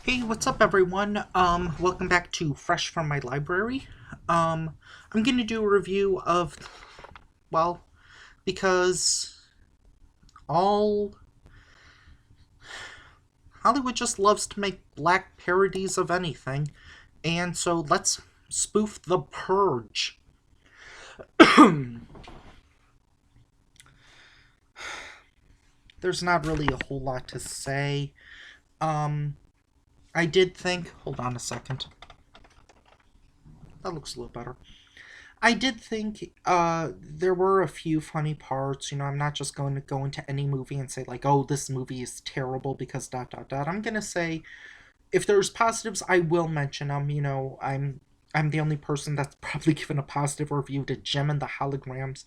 Hey, what's up, everyone? Welcome back to Fresh from my library. I'm gonna do a review of, well, because all Hollywood just loves to make black parodies of anything, and so let's spoof The Purge. There's not really a whole lot to say. Um, I did think, hold on a second. That looks a little better. I did think there were a few funny parts. I'm not just going to go into any movie and say, like, oh, this movie is terrible because dot dot dot. I'm going to say, if there's positives, I will mention them. I'm the only person that's probably given a positive review to Gem and the Holograms,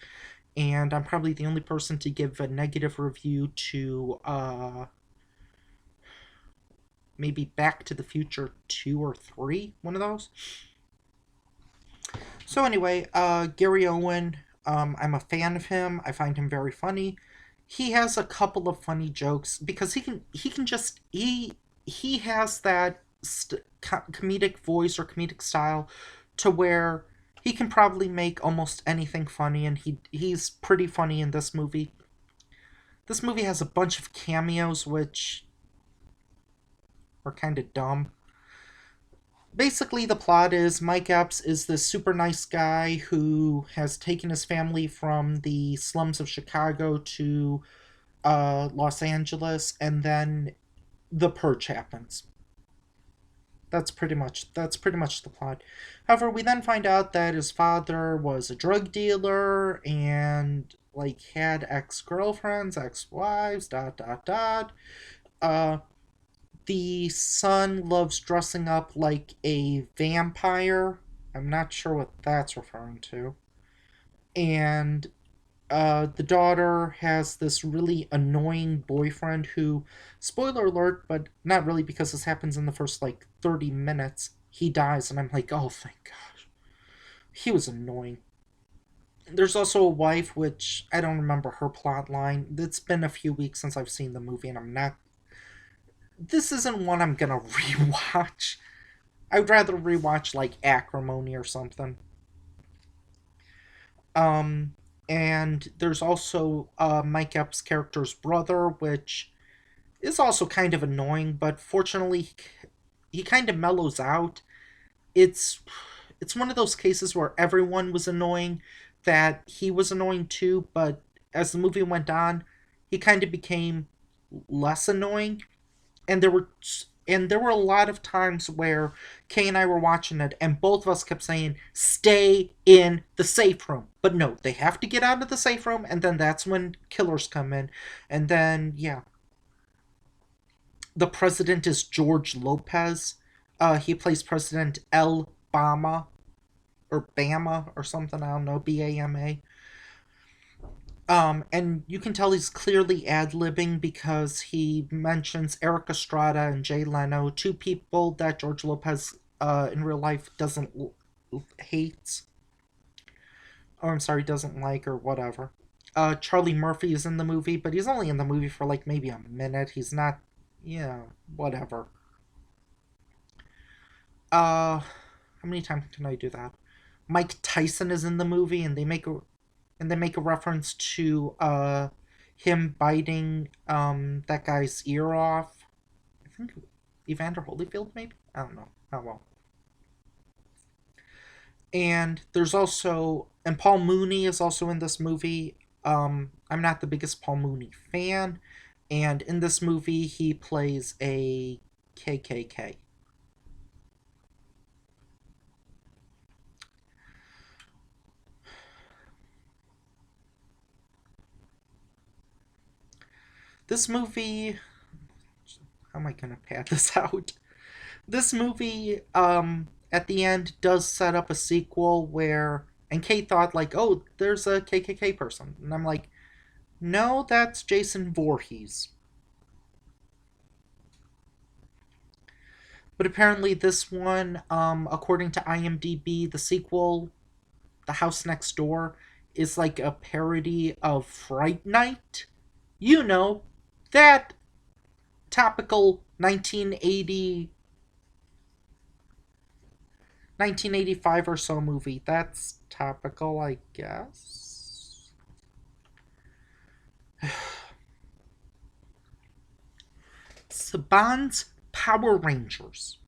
and I'm probably the only person to give a negative review to maybe Back to the Future 2 or 3, one of those. So anyway, Gary Owen, I'm a fan of him. I find him very funny. He has a couple of funny jokes because he can just he has that comedic voice or comedic style to where he can probably make almost anything funny, and he's pretty funny in this movie. This movie has a bunch of cameos which are kind of dumb. Basically, the plot is Mike Epps is this super nice guy who has taken his family from the slums of Chicago to Los Angeles, and then the purge happens. That's pretty much the plot. However, we then find out that his father was a drug dealer and like had ex girlfriends, ex wives, dot dot dot. Uh, the son loves dressing up like a vampire. I'm not sure what that's referring to. And the daughter has this really annoying boyfriend who, spoiler alert, but not really because this happens in the first like 30 minutes, he dies, and I'm like, oh, thank gosh. He was annoying. There's also a wife, which I don't remember her plot line. It's been a few weeks since I've seen the movie, and I'm not. This isn't one I'm gonna rewatch. I'd rather rewatch like Acrimony or something. Um, and there's also Mike Epps' character's brother, which is also kind of annoying, but fortunately, he kind of mellows out. It's it's one of those cases where everyone was annoying, that he was annoying too, but as the movie went on, he kind of became less annoying, and there were a lot of times where Kay and I were watching it, and both of us kept saying, "Stay in the safe room." But no, they have to get out of the safe room, and then that's when killers come in, and then yeah, the president is George Lopez. He plays President El Bama or Bama or something. I don't know, Bama. And you can tell he's clearly ad libbing because he mentions Eric Estrada and Jay Leno, two people that George Lopez in real life doesn't hates, or I'm sorry, doesn't like or whatever. Charlie Murphy is in the movie, but he's only in the movie for like maybe a minute. He's not, yeah, whatever. How many times can I do that? Mike Tyson is in the movie, and they make a reference to him biting that guy's ear off. I think Evander Holyfield, maybe. I don't know. Oh well. And there's also and Paul Mooney is also in this movie. I'm not the biggest Paul Mooney fan, and in this movie he plays a KKK. This movie, how am I gonna pad this out? This movie, at the end, does set up a sequel where, and Kate thought like, oh, there's a KKK person, and I'm like, no, that's Jason Voorhees. But apparently, this one, according to IMDb, the sequel, The House Next Door, is like a parody of Fright Night. You know, that topical 1980. 1985 or so movie. That's topical, I guess. Saban's Power Rangers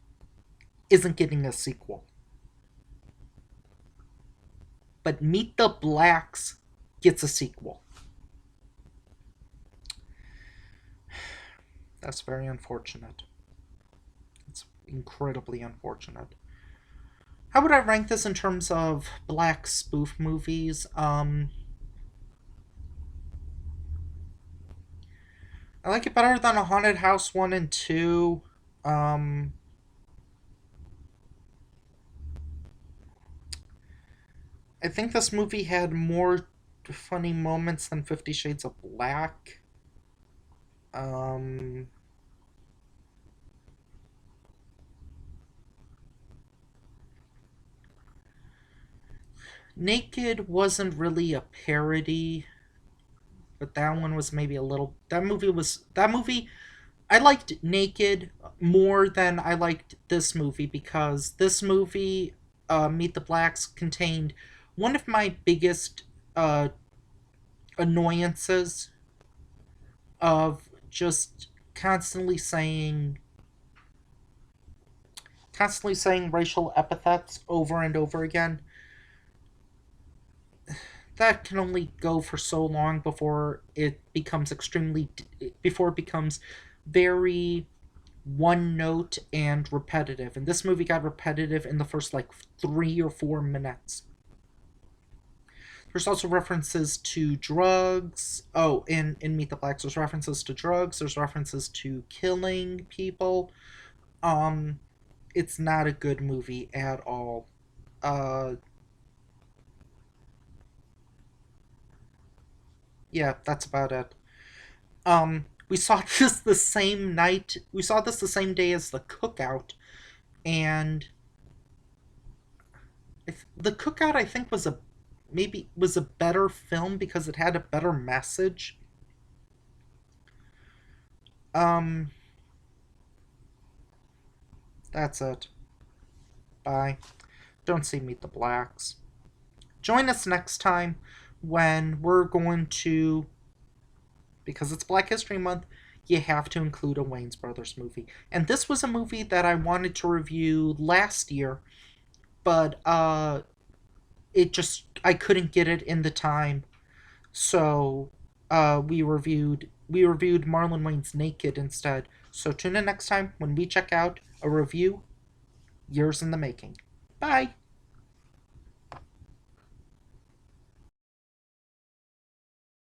isn't getting a sequel, but Meet the Blacks gets a sequel. That's very unfortunate. It's incredibly unfortunate. How would I rank this in terms of black spoof movies? I like it better than A Haunted House 1 and 2. Um, I think this movie had more funny moments than 50 Shades of Black. Um, Naked wasn't really a parody, but that one was maybe a little. That movie was. That movie. I liked Naked more than I liked this movie because this movie, Meet the Blacks, contained one of my biggest annoyances of just constantly saying racial epithets over and over again. That can only go for so long before it becomes very one note and repetitive. And this movie got repetitive in the first like 3 or 4 minutes. There's also references to drugs. Oh, in Meet the Blacks, there's references to drugs. There's references to killing people. Um, it's not a good movie at all. Uh, yeah, that's about it. We saw this the same night. We saw this the same day as the Cookout, and the Cookout I think was a better film because it had a better message. Um, that's it. Bye. Don't see Meet the Blacks. Join us next time when we're going to, because it's Black History Month, you have to include a Wayne's Brothers movie. And this was a movie that I wanted to review last year, but it just I couldn't get it in the time. So we reviewed Marlon Wayne's Naked instead. So tune in next time when we check out a review years in the making. Bye.